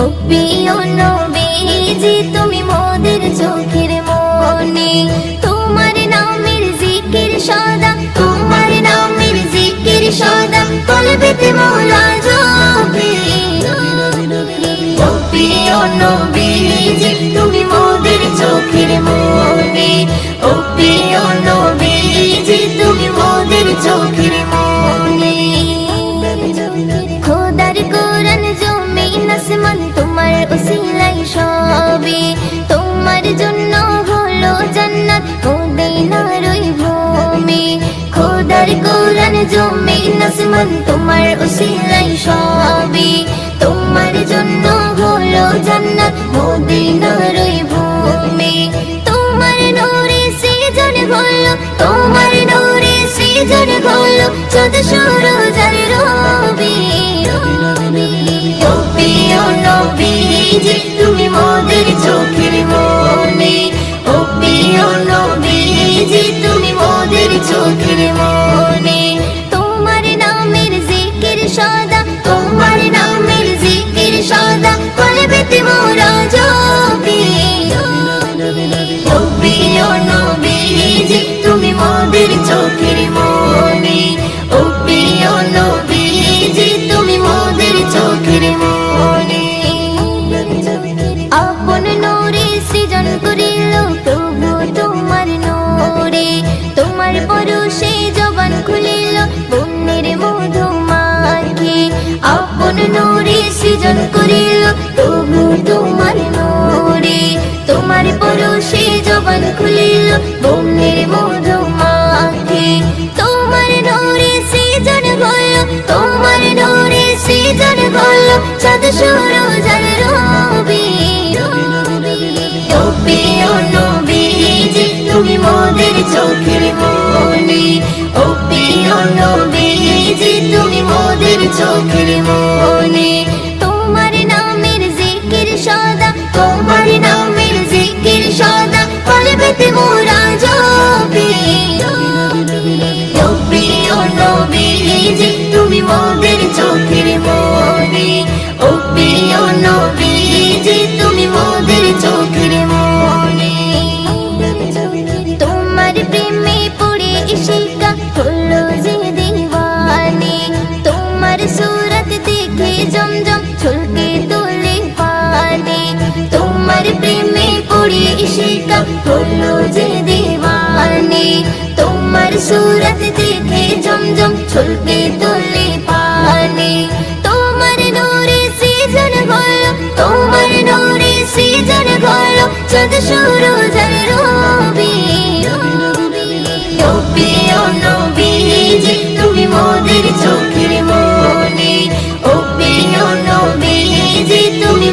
ও প্রিয় নবীজি তুমি মোদের চোখের মনি। তোমার নামের জিকির সদা, তোমার নামের জিকির সদা কলবেতে মোরা জপি। ও প্রিয় নবীজি তুমি মোদের চোখের মনি। ও প্রিয় নবীজি তুমি মোদের চোখের মনি। খোদার কোরআন জমিন আসমান তোমার উসিলাই সবে, তোমার জন্য হলো জান্নাত মদিনার ওই ভূমি। খোদার কোরআন জমিন আসমান তোমার উসিলাই সবে, তোমার জন্য হলো জান্নাত মদিনার ওই ভূমি। তোমার নূরে সৃজন হলো, তোমার নূরে সৃজন হলো চাঁদ সূরজ আর রবি। ও প্রিয় নবীজি তুমি মোদের চোখের মনি। ও প্রিয় নবীজি তুমি মোদের চোখের মনি। তোমার নামের জিকির সদা, তোমার নামের জিকির সদা কলবেতে মোরা জপি। ও প্রিয় নবীজি তুমি মোদের চোখের মনি। ও প্রিয় নবীজি তুমি মোদের চোখের মনি। আপন নূরে সৃজন করিল প্রভু তোমার নূরে, তোমার পরশে জবান খুলিল বন্যের মধু মাখি। আপন নূরে সৃজন করিল প্রভু তোমার নূরে, তোমার পরশে জবান খুলিল বন্যের মধু মাখি। তোমার নূরে সৃজন হলো, তোমার নূরে সৃজন হলো চাঁদ সূরজ আর রবি। ও প্রিয় নবীজি তুমি মোদের চোখের মনি। ও প্রিয় নবীজি তুমি মোদের চোখের মনি। তোমার নামের জিকির সদা, তোমার নামের জিকির সদা কলবেতে মোরা জপি। ও প্রিয় নবীজি তুমি মোদের চোখের মনি। ও প্রিয় নবীজি তুমি মোদের চোখের মনি। তোমার প্রেমে পড়ে ইশিকা হলো যে দিওয়ানি, তোমার সুরত দেখে জমজম ছলকে তোলে পানি। তোমার প্রেমে পড়ে ইশিকা হলো যে দিওয়ানি, তোমার সুরত দেখে জমজম ছলকে তোলে পানি। তোমার নূরে সৃজন হলো, তোমার নূরে সৃজন হলো চাঁদ সূরজ আর রবি। ও প্রিয় নবীজি তুমি মোদের চোখের মনি। ও প্রিয় নবীজি তুমি